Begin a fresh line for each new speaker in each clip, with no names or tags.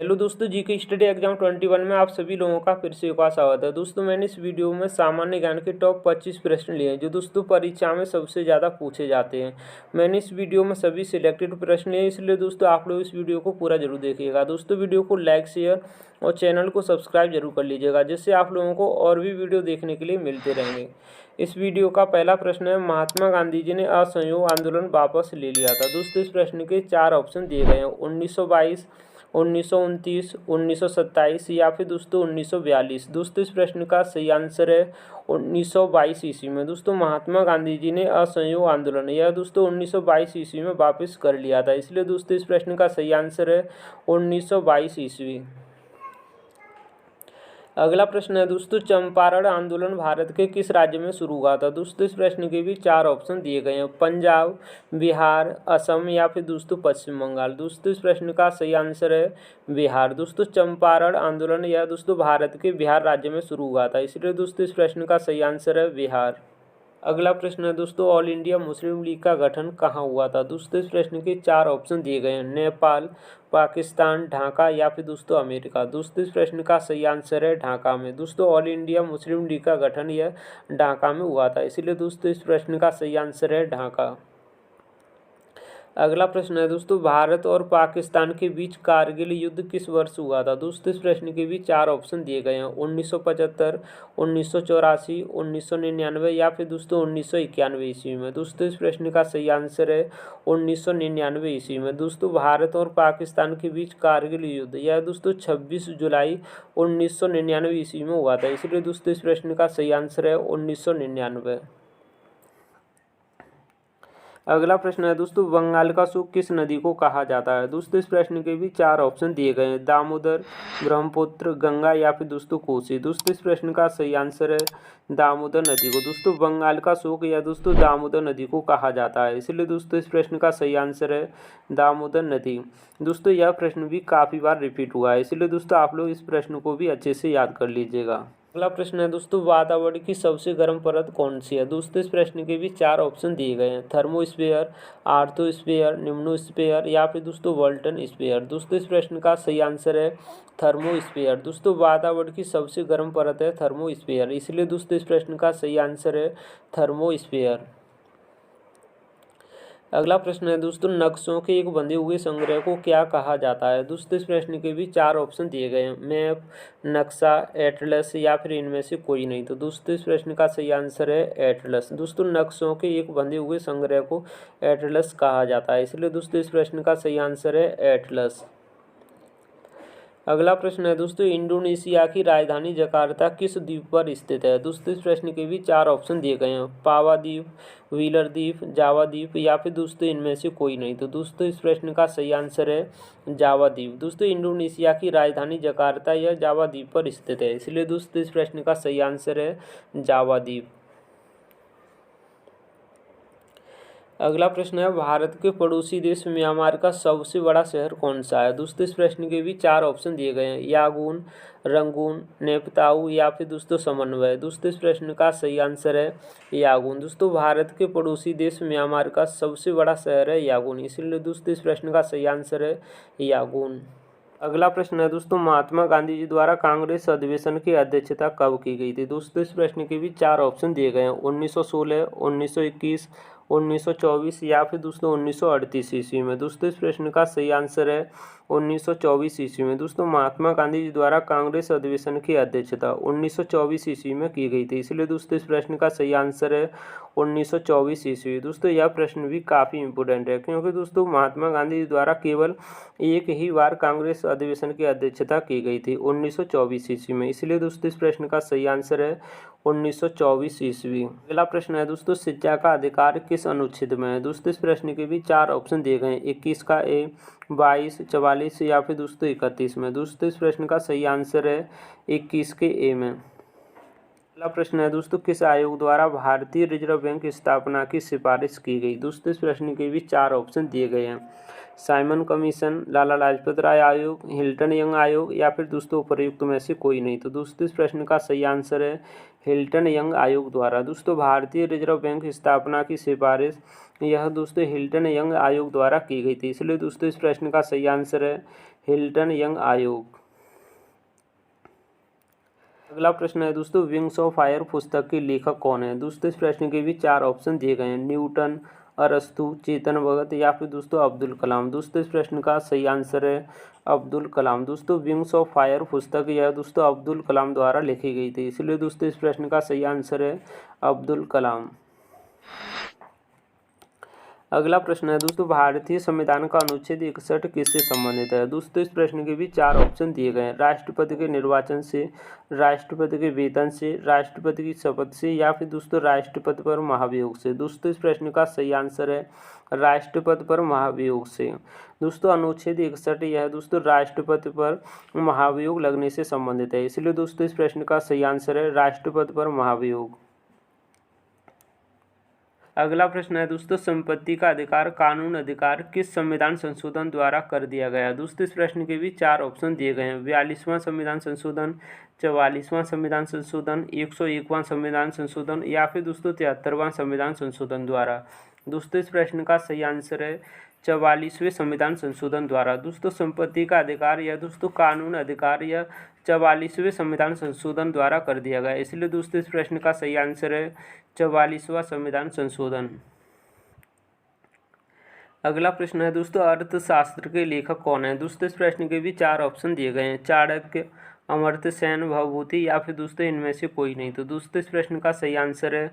Hello दोस्तों, GK study exam 21 में आप सभी लोगों का फिर से एक बार स्वागत है। दोस्तों, मैंने इस वीडियो में सामान्य ज्ञान के टॉप 25 प्रश्न लिए हैं जो दोस्तों परीक्षा में सबसे ज़्यादा पूछे जाते हैं। मैंने इस वीडियो में सभी सिलेक्टेड प्रश्न लिए, इसलिए दोस्तों आप लोग इस वीडियो को पूरा जरूर देखिएगा। दोस्तों, वीडियो को लाइक, शेयर और चैनल को सब्सक्राइब जरूर कर लीजिएगा, जिससे आप लोगों को और भी वीडियो देखने के लिए मिलते रहेंगे। इस वीडियो का पहला प्रश्न है, महात्मा गांधी जी ने असहयोग आंदोलन वापस ले लिया था। दोस्तों, इस प्रश्न के 4 ऑप्शन दिए गए हैं: 1922, 1929, 1927 या फिर दोस्तों 1942। दोस्तों, इस प्रश्न का सही आंसर है 1922 ईस्वी में। दोस्तों, महात्मा गांधी जी ने असहयोग आंदोलन यह दोस्तों 1922 ईस्वी में वापस कर लिया था, इसलिए दोस्तों इस प्रश्न का सही आंसर है 1922 ईस्वी। अगला प्रश्न है दोस्तों, चंपारण आंदोलन भारत के किस राज्य में शुरू हुआ था। दोस्तों, इस प्रश्न के भी 4 ऑप्शन दिए गए हैं: पंजाब, बिहार, असम या फिर दोस्तों पश्चिम बंगाल। दोस्तों, इस प्रश्न का सही आंसर है बिहार। दोस्तों, चंपारण आंदोलन यह दोस्तों भारत के बिहार राज्य में शुरू हुआ था, इसलिए दोस्तों इस प्रश्न का सही आंसर है बिहार। अगला प्रश्न है दोस्तों, ऑल इंडिया मुस्लिम लीग का गठन कहाँ हुआ था। दोस्तों, इस प्रश्न के 4 ऑप्शन दिए गए हैं: नेपाल, पाकिस्तान, ढाका या फिर दोस्तों अमेरिका। दोस्तों, इस प्रश्न का सही आंसर है ढाका में। दोस्तों, ऑल इंडिया मुस्लिम लीग का गठन यह ढाका में हुआ था, इसीलिए दोस्तों इस प्रश्न का सही आंसर है ढाका। अगला प्रश्न है दोस्तों, भारत और पाकिस्तान के बीच कारगिल युद्ध किस वर्ष हुआ था। दोस्तों, इस प्रश्न के भी 4 ऑप्शन दिए गए हैं: 1975, 1984, 1999 या फिर दोस्तों 1991 ईस्वी में। दोस्तों, इस प्रश्न का सही आंसर है 1999 ईस्वी में। दोस्तों, भारत और पाकिस्तान के बीच कारगिल युद्ध यह दोस्तों 26 जुलाई 1999 ईस्वी में हुआ था, इसलिए दोस्तों इस प्रश्न का सही आंसर है 1999। अगला प्रश्न है दोस्तों, बंगाल का सूख किस नदी को कहा जाता है। दोस्तों, इस प्रश्न के भी 4 ऑप्शन दिए गए हैं: दामोदर, ब्रह्मपुत्र, गंगा या फिर दोस्तों कोसी। दोस्तों, इस प्रश्न का सही आंसर है दामोदर नदी को। दोस्तों, बंगाल का सूख या दोस्तों दामोदर नदी को कहा जाता है, इसलिए दोस्तों इस प्रश्न का सही आंसर है दामोदर नदी। दोस्तों, यह प्रश्न भी काफ़ी बार रिपीट हुआ है, इसलिए दोस्तों आप लोग इस प्रश्न को भी अच्छे से याद कर लीजिएगा। अगला प्रश्न है दोस्तों, वातावरण की सबसे गर्म परत कौन सी है। दोस्तों, इस प्रश्न के भी 4 ऑप्शन दिए गए हैं: थर्मोस्फीयर, आर्थोस्फीयर, निम्नोस्फीयर या फिर दोस्तों वोल्टन स्फीयर। दोस्तों, इस प्रश्न का सही आंसर है थर्मोस्फीयर। दोस्तों, वातावरण की सबसे गर्म परत है थर्मोस्फीयर, इसलिए दोस्तों इस प्रश्न का सही आंसर है थर्मोस्फीयर। अगला प्रश्न है दोस्तों, नक्शों के एक बंधे हुए संग्रह को क्या कहा जाता है। दोस्तों, इस प्रश्न के भी 4 ऑप्शन दिए गए हैं: मैप, नक्शा, एटलस या फिर इनमें से कोई नहीं। तो दोस्तों इस प्रश्न का सही आंसर है एटलस। दोस्तों, नक्शों के एक बंधे हुए संग्रह को एटलस कहा जाता है, इसलिए दोस्तों इस प्रश्न का सही आंसर है एटलस। अगला प्रश्न है दोस्तों, इंडोनेशिया की राजधानी जकार्ता किस द्वीप पर स्थित है। दोस्तों, इस प्रश्न के भी 4 ऑप्शन दिए गए हैं: पावा द्वीप, व्हीलर द्वीप, जावा द्वीप या फिर दोस्तों इनमें से कोई नहीं। तो दोस्तों इस प्रश्न का सही आंसर है जावा द्वीप। दोस्तों, इंडोनेशिया की राजधानी जकार्ता यह जावा द्वीप पर स्थित है, इसलिए दोस्तों इस प्रश्न का सही आंसर है जावा द्वीप। अगला प्रश्न है, भारत के पड़ोसी देश म्यांमार का सबसे बड़ा शहर कौन सा है। दोस्तों, इस प्रश्न के भी 4 ऑप्शन दिए गए हैं: यागून, रंगून, नेपताऊ या फिर दोस्तों समन्वय। दोस्तों, इस प्रश्न का सही आंसर है यागून। दोस्तों, भारत के पड़ोसी देश म्यांमार का सबसे बड़ा शहर है यागून, इसीलिए दोस्तों इस प्रश्न का सही आंसर है यागून। अगला प्रश्न है दोस्तों, महात्मा गांधी जी द्वारा कांग्रेस अधिवेशन की अध्यक्षता कब की गई थी। दोस्तों, इस प्रश्न के भी 4 ऑप्शन दिए गए हैं: 1916, 1921, 1924 या फिर दोस्तों 1938 ईस्वी में। दोस्तों, इस प्रश्न का सही आंसर है 1924 ईस्वी में। दोस्तों, महात्मा गांधी जी द्वारा कांग्रेस अधिवेशन की अध्यक्षता 1924 ईस्वी में की गई थी, इसलिए दोस्तों इस प्रश्न का सही आंसर है 1924 ईस्वी। दोस्तों, यह प्रश्न भी काफ़ी इंपॉर्टेंट है, क्योंकि दोस्तों महात्मा गांधी जी द्वारा केवल एक ही बार कांग्रेस अधिवेशन की अध्यक्षता की गई थी 1924 ईस्वी में, इसलिए दोस्तों इस प्रश्न का सही आंसर है 1924 ईस्वी। अगला प्रश्न है दोस्तों, शिक्षा का अधिकार किस अनुच्छेद में है। दोस्तों, इस प्रश्न के भी 4 ऑप्शन दिए गए हैं: 21 का ए, 22, 44 या फिर दोस्तों 31 में। दोस्तों, इस प्रश्न का सही आंसर है 21 के ए में। अगला प्रश्न है दोस्तों, किस आयोग द्वारा भारतीय रिजर्व बैंक की स्थापना की सिफारिश की गई। दोस्तों, इस प्रश्न के भी 4 ऑप्शन दिए गए हैं: साइमन कमीशन, लाला लाजपत राय आयोग, हिल्टन यंग आयोग या फिर दोस्तों उपर्युक्त में से कोई नहीं। तो दोस्तों इस प्रश्न का सही आंसर है हिल्टन यंग आयोग द्वारा। दोस्तों, भारतीय रिजर्व बैंक की स्थापना की सिफारिश यह दोस्तों हिल्टन यंग आयोग द्वारा की गई थी, इसलिए दोस्तों इस प्रश्न का सही आंसर है हिल्टन यंग आयोग। अगला प्रश्न है दोस्तों, विंग्स ऑफ फायर पुस्तक के लेखक कौन है? दोस्तों इस प्रश्न के भी 4 ऑप्शन दिए गए हैं, न्यूटन, अरस्तु, चेतन भगत या फिर दोस्तों अब्दुल कलाम। दोस्तों इस प्रश्न का सही आंसर है अब्दुल कलाम। दोस्तों विंग्स ऑफ फायर पुस्तक यह दोस्तों अब्दुल कलाम द्वारा लिखी गई थी, इसलिए दोस्तों इस प्रश्न का सही आंसर है अब्दुल कलाम। अगला प्रश्न है दोस्तों, भारतीय संविधान का अनुच्छेद 61 किससे संबंधित है? दोस्तों इस प्रश्न के भी 4 ऑप्शन दिए गए हैं, राष्ट्रपति के निर्वाचन से, राष्ट्रपति के वेतन से, राष्ट्रपति की शपथ से या फिर दोस्तों राष्ट्रपति पर महाभियोग से। दोस्तों इस प्रश्न का सही आंसर है राष्ट्रपति पर महाभियोग से। दोस्तों अनुच्छेद 61 यह दोस्तों राष्ट्रपति पर महाभियोग लगने से संबंधित है, इसलिए दोस्तों इस प्रश्न का सही आंसर है राष्ट्रपति पर महाभियोग। अगला प्रश्न है दोस्तों, संपत्ति का अधिकार कानून अधिकार किस संविधान संशोधन द्वारा कर दिया गया? दोस्तों इस प्रश्न के भी 4 ऑप्शन दिए गए हैं, 42वां संविधान संशोधन, 44वां संविधान संशोधन, 101वां संविधान संशोधन या फिर दोस्तों 73वां संविधान संशोधन द्वारा। दोस्तों इस प्रश्न का सही आंसर है 44वें संविधान संशोधन द्वारा। दोस्तों संपत्ति का अधिकार या दोस्तों कानून अधिकार या 44वें संविधान संशोधन द्वारा कर दिया गया, इसलिए दोस्तों इस प्रश्न का सही आंसर है 44वां संविधान संशोधन। अगला प्रश्न है दोस्तों, अर्थशास्त्र के लेखक कौन है? दोस्तों इस प्रश्न के भी 4 ऑप्शन दिए गए हैं, चाणक्य, अमर्त्य सेन, भवभूति या फिर दोस्तों इनमें से कोई नहीं। तो दोस्तों इस प्रश्न का सही आंसर है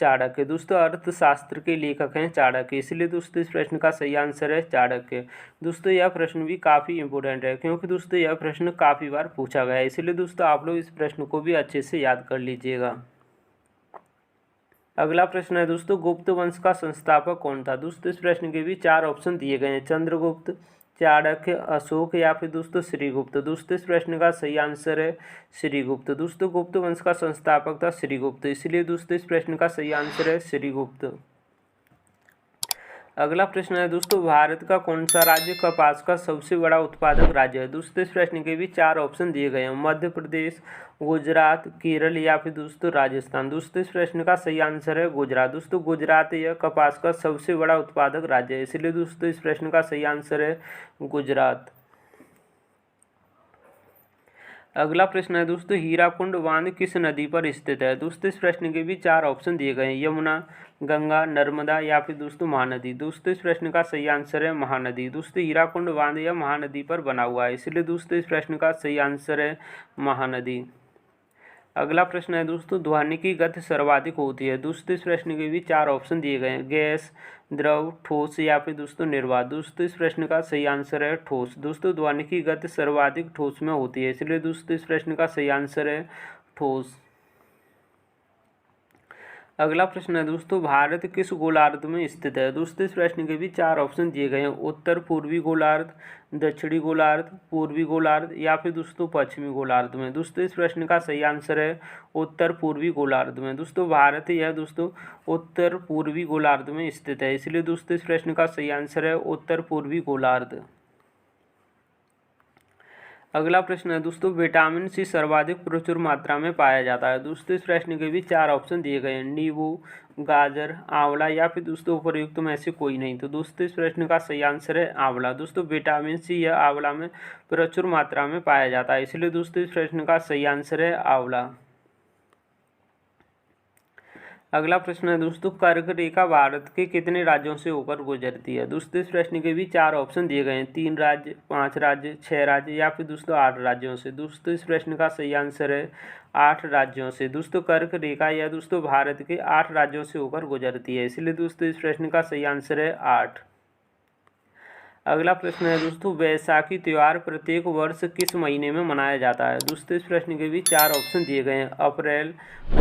चाणक्य। दोस्तों अर्थशास्त्र के लेखक हैं चाणक्य, इसलिए दोस्तों इस प्रश्न का सही आंसर है चाणक्य। दोस्तों यह प्रश्न भी काफ़ी इंपॉर्टेंट है, क्योंकि दोस्तों यह प्रश्न काफ़ी बार पूछा गया है, इसलिए दोस्तों आप लोग इस प्रश्न को भी अच्छे से याद कर लीजिएगा। अगला प्रश्न है दोस्तों, गुप्त वंश का संस्थापक कौन था? दोस्तों इस प्रश्न के भी 4 ऑप्शन दिए गए हैं, चंद्रगुप्त, चाणक्य, अशोक या फिर दोस्तों श्रीगुप्त। दोस्तों इस प्रश्न का सही आंसर है श्रीगुप्त। दोस्तों गुप्त वंश का संस्थापक था श्रीगुप्त, इसलिए दोस्तों इस प्रश्न का सही आंसर है श्रीगुप्त। अगला प्रश्न है दोस्तों, भारत का कौन सा राज्य कपास का सबसे बड़ा उत्पादक राज्य है? दोस्तों इस प्रश्न के भी 4 ऑप्शन दिए गए हैं, मध्य प्रदेश, गुजरात, केरल या फिर दोस्तों राजस्थान। दोस्तों इस प्रश्न का सही आंसर है गुजरात। दोस्तों गुजरात यह कपास का सबसे बड़ा उत्पादक राज्य है, इसलिए दोस्तों इस प्रश्न का सही आंसर है गुजरात। अगला प्रश्न है दोस्तों, हीराकुंड बांध किस नदी पर स्थित है? दोस्तों इस प्रश्न के भी 4 ऑप्शन दिए गए हैं, यमुना, गंगा, नर्मदा या फिर दोस्तों महानदी। दोस्तों इस प्रश्न का सही आंसर है महानदी। दोस्तों हीराकुंड बांध यह महानदी पर बना हुआ है, इसलिए दोस्तों इस प्रश्न का सही आंसर है महानदी। अगला प्रश्न है दोस्तों, ध्वनि की गति सर्वाधिक होती है? दोस्तों इस प्रश्न के भी 4 ऑप्शन दिए गए हैं, गैस, द्रव, ठोस या फिर दोस्तों निर्वात। दोस्तों इस प्रश्न का सही आंसर है ठोस। दोस्तों ध्वनि की गति सर्वाधिक ठोस में होती है, इसलिए दोस्तों इस प्रश्न का सही आंसर है ठोस। अगला प्रश्न है दोस्तों, भारत किस गोलार्ध में स्थित है? दोस्तों इस प्रश्न के भी 4 ऑप्शन दिए गए हैं, उत्तर पूर्वी गोलार्ध, दक्षिणी गोलार्ध, पूर्वी गोलार्ध या फिर दोस्तों पश्चिमी गोलार्ध में। दोस्तों इस प्रश्न का सही आंसर है उत्तर पूर्वी गोलार्ध में। दोस्तों भारत यह दोस्तों उत्तर पूर्वी गोलार्ध में स्थित है, इसलिए दोस्तों इस प्रश्न का सही आंसर है उत्तर पूर्वी गोलार्ध। अगला प्रश्न है दोस्तों, विटामिन सी सर्वाधिक प्रचुर मात्रा में पाया जाता है? दोस्तों इस प्रश्न के भी 4 ऑप्शन दिए गए हैं, नींबू, गाजर, आंवला या फिर दोस्तों उपर्युक्त में से कोई नहीं। तो दोस्तों इस प्रश्न का सही आंसर है आंवला। दोस्तों विटामिन सी यह आंवला में प्रचुर मात्रा में पाया जाता है, इसलिए दोस्तों इस प्रश्न का सही आंसर है आंवला। अगला प्रश्न है दोस्तों, कर्क रेखा भारत के कितने राज्यों से होकर गुजरती है? दोस्तों इस प्रश्न के भी 4 ऑप्शन दिए गए हैं, 3 राज्य, 5 राज्य, 6 राज्य या फिर दोस्तों 8 राज्यों से। दोस्तों इस प्रश्न का सही आंसर है 8 राज्यों से। दोस्तों कर्क रेखा यह दोस्तों भारत के 8 राज्यों से होकर गुजरती है, इसलिए दोस्तों इस प्रश्न का सही आंसर है 8। अगला प्रश्न है दोस्तों, वैसाखी त्यौहार प्रत्येक वर्ष किस महीने में मनाया जाता है? दोस्तों इस प्रश्न के भी 4 ऑप्शन दिए गए हैं, अप्रैल,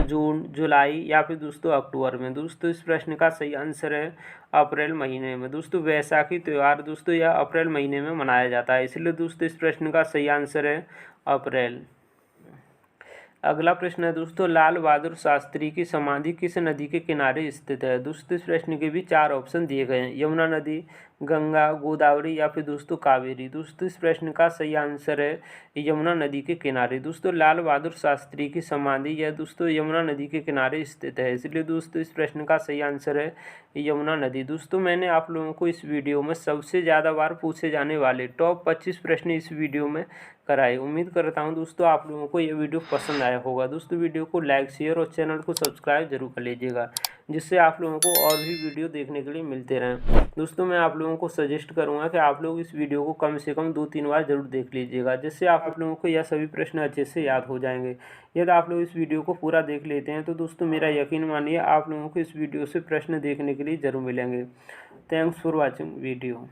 जून, जुलाई या फिर दोस्तों अक्टूबर में। दोस्तों इस प्रश्न का सही आंसर है अप्रैल महीने में। दोस्तों वैसाखी त्यौहार दोस्तों यह अप्रैल महीने में मनाया जाता है, इसलिए दोस्तों इस प्रश्न का सही आंसर है अप्रैल। अगला प्रश्न है दोस्तों, लाल बहादुर शास्त्री की समाधि किस नदी के किनारे स्थित है? दोस्तों इस प्रश्न के भी 4 ऑप्शन दिए गए हैं, यमुना नदी, गंगा, गोदावरी या फिर दोस्तों कावेरी। दोस्तों इस प्रश्न का सही आंसर है यमुना नदी के किनारे। दोस्तों लाल बहादुर शास्त्री की समाधि यह दोस्तों यमुना नदी के किनारे स्थित है, इसलिए दोस्तों इस प्रश्न का सही आंसर है यमुना नदी। दोस्तों मैंने आप लोगों को इस वीडियो में सबसे ज़्यादा बार पूछे जाने वाले टॉप 25 प्रश्न इस वीडियो में कराए। उम्मीद करता हूं दोस्तों आप लोगों को ये वीडियो पसंद आया होगा। दोस्तों वीडियो को लाइक, शेयर और चैनल को सब्सक्राइब जरूर कर लीजिएगा, जिससे आप लोगों को और भी वीडियो देखने के लिए मिलते रहें। दोस्तों मैं आप लोगों को सजेस्ट करूंगा कि आप लोग इस वीडियो को कम से कम 2-3 बार जरूर देख लीजिएगा, जिससे आप लोगों को यह सभी प्रश्न अच्छे से याद हो जाएंगे। यदि आप लोग इस वीडियो को पूरा देख लेते हैं तो दोस्तों मेरा यकीन मानिए आप लोगों को इस वीडियो से प्रश्न देखने के लिए ज़रूर मिलेंगे। Thanks for watching video.